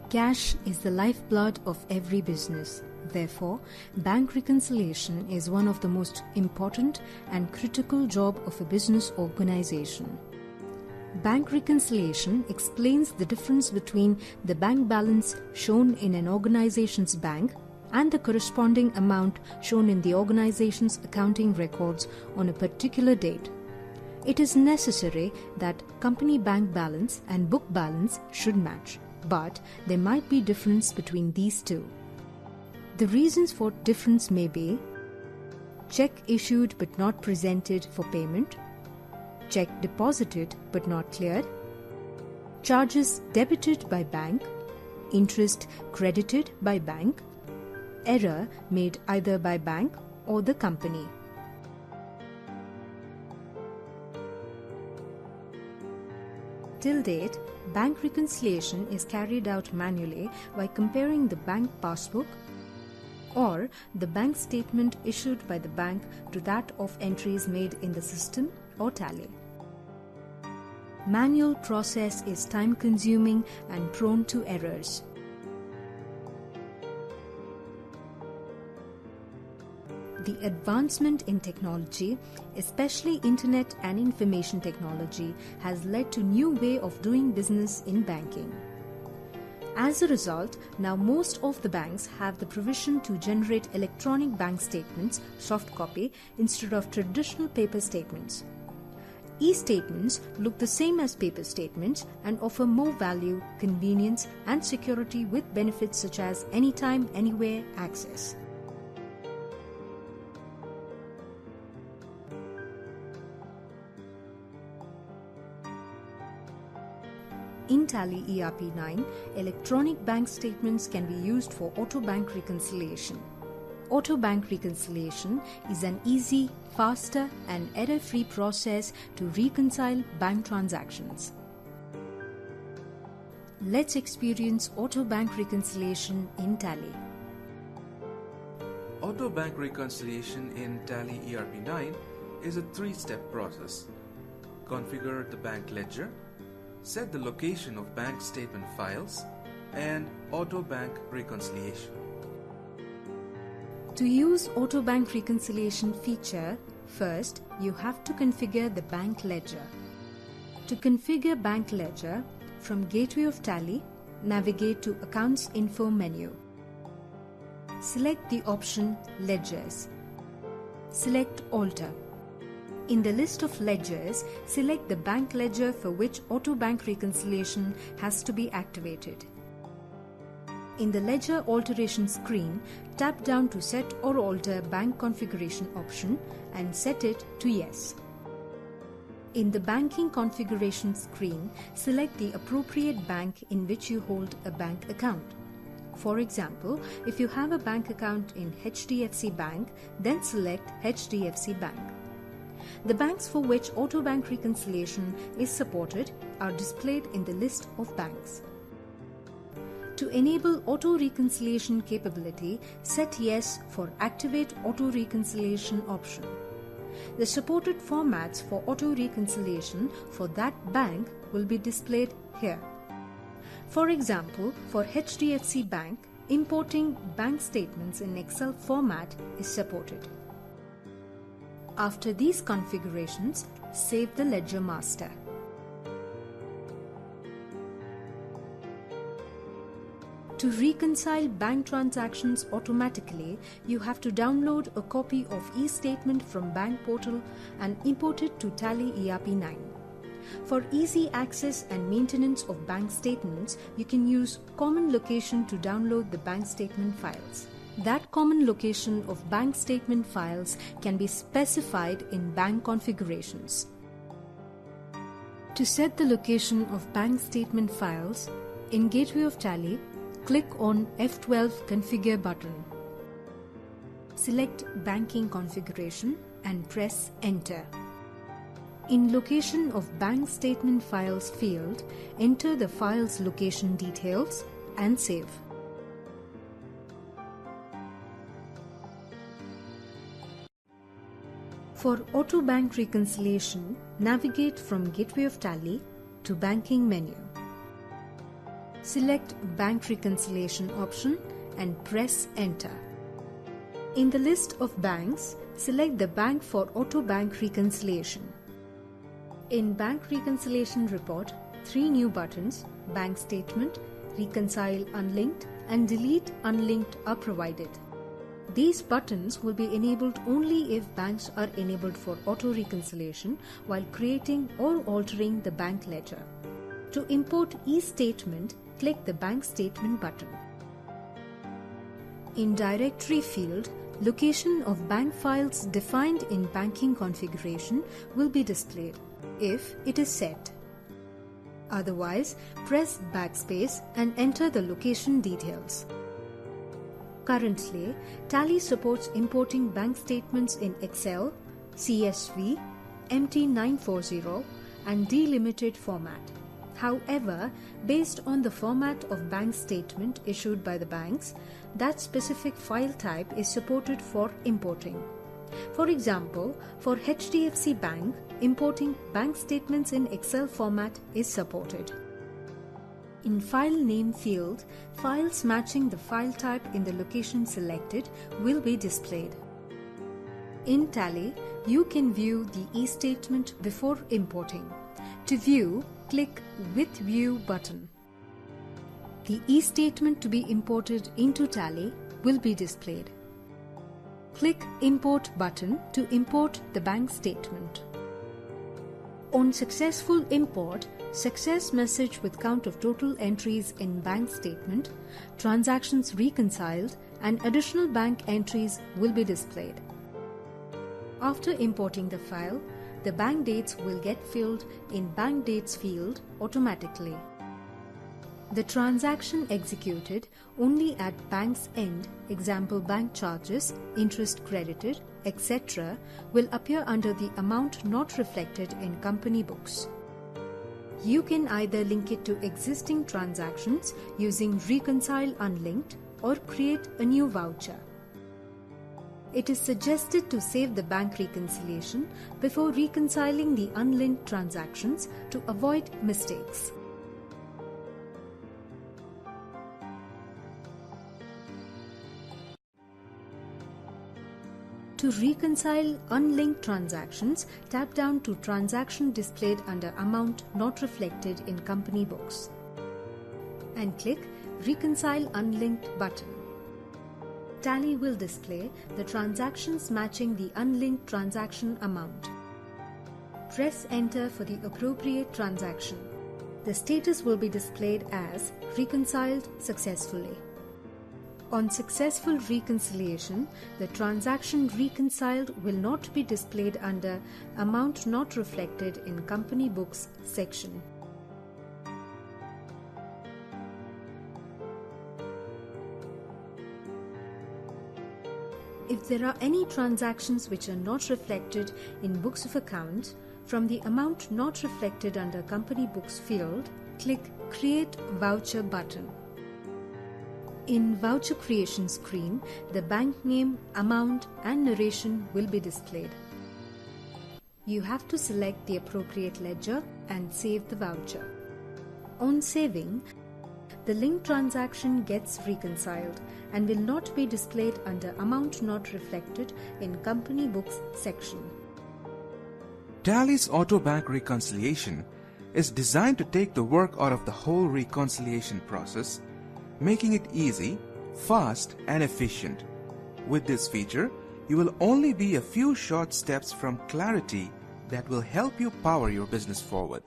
Cash is the lifeblood of every business. Therefore, bank reconciliation is one of the most important and critical job of a business organization. Bank reconciliation explains the difference between the bank balance shown in an organization's bank and the corresponding amount shown in the organization's accounting records on a particular date. It is necessary that company bank balance and book balance should match, but there might be difference between these two. The reasons for difference may be check issued but not presented for payment, check deposited but not cleared, charges debited by bank, interest credited by bank, error made either by bank or the company. Till date, bank reconciliation is carried out manually by comparing the bank passbook or the bank statement issued by the bank to that of entries made in the system or tally. Manual process is time-consuming and prone to errors. The advancement in technology, especially internet and information technology, has led to new way of doing business in banking. As a result, now most of the banks have the provision to generate electronic bank statements, soft copy, instead of traditional paper statements. E-statements look the same as paper statements and offer more value, convenience, and security with benefits such as anytime, anywhere access. In Tally.ERP9, electronic bank statements can be used for auto bank reconciliation. Auto bank reconciliation is an easy, faster, and error-free process to reconcile bank transactions. Let's experience auto bank reconciliation in Tally. Auto bank reconciliation in Tally.ERP9 is a three-step process. Configure the bank ledger, set the location of bank statement files, and auto bank reconciliation. To use auto bank reconciliation feature, first you have to configure the bank ledger. To configure bank ledger, from Gateway of Tally, navigate to Accounts Info menu. Select the option Ledgers. Select Alter. In the list of ledgers, select the bank ledger for which auto bank reconciliation has to be activated. In the ledger alteration screen, tap down to Set or Alter Bank Configuration option and set it to Yes. In the banking configuration screen, select the appropriate bank in which you hold a bank account. For example, if you have a bank account in HDFC Bank, then select HDFC Bank. The banks for which auto bank reconciliation is supported are displayed in the list of banks. To enable auto reconciliation capability, set Yes for Activate Auto Reconciliation option. The supported formats for auto reconciliation for that bank will be displayed here. For example, for HDFC Bank, importing bank statements in Excel format is supported. After these configurations, save the ledger master. To reconcile bank transactions automatically, you have to download a copy of e-statement from bank portal and import it to Tally.ERP9. For easy access and maintenance of bank statements, you can use common location to download the bank statement files. That common location of bank statement files can be specified in bank configurations. To set the location of bank statement files, in Gateway of Tally, click on F12 Configure button. Select Banking Configuration and press Enter. In Location of Bank Statement Files field, enter the file's location details and save. For auto bank reconciliation, navigate from Gateway of Tally to Banking menu. select Bank Reconciliation option and press Enter. In the list of banks, select the bank for Auto Bank Reconciliation. In Bank Reconciliation Report, 3 new buttons, Bank Statement, Reconcile Unlinked and Delete Unlinked are provided. These buttons will be enabled only if banks are enabled for auto reconciliation while creating or altering the bank ledger. To import e-statement, click the Bank Statement button. In Directory field, location of bank files defined in banking configuration will be displayed if it is set. Otherwise, press backspace and enter the location details. Currently, Tally supports importing bank statements in Excel, CSV, MT940 and delimited format. However, based on the format of bank statement issued by the banks, that specific file type is supported for importing. For example, for HDFC Bank, importing bank statements in Excel format is supported. In File Name field, files matching the file type in the location selected will be displayed. In Tally, you can view the e-statement before importing. To view, click With View button. The e-statement to be imported into Tally will be displayed. Click Import button to import the bank statement. On successful import, success message with count of total entries in bank statement, transactions reconciled and additional bank entries will be displayed. After importing the file, the bank dates will get filled in Bank Dates field automatically. The transaction executed only at bank's end, example bank charges, interest credited, etc., will appear under the amount not reflected in company books. You can either link it to existing transactions using Reconcile Unlinked or create a new voucher. It is suggested to save the bank reconciliation before reconciling the unlinked transactions to avoid mistakes. To reconcile unlinked transactions, tap down to Transaction displayed under Amount not reflected in company books and click Reconcile Unlinked button. Tally will display the transactions matching the unlinked transaction amount. Press Enter for the appropriate transaction. The status will be displayed as Reconciled successfully. On successful reconciliation, the transaction reconciled will not be displayed under Amount Not Reflected in Company Books section. If there are any transactions which are not reflected in Books of Account, from the Amount Not Reflected under Company Books field, click Create Voucher button. In Voucher Creation screen, the bank name, amount and narration will be displayed. You have to select the appropriate ledger and save the voucher. On saving, the linked transaction gets reconciled and will not be displayed under Amount Not Reflected in Company Books section. Tally's Auto Bank Reconciliation is designed to take the work out of the whole reconciliation process, making it easy, fast and efficient. With this feature, you will only be a few short steps from clarity that will help you power your business forward.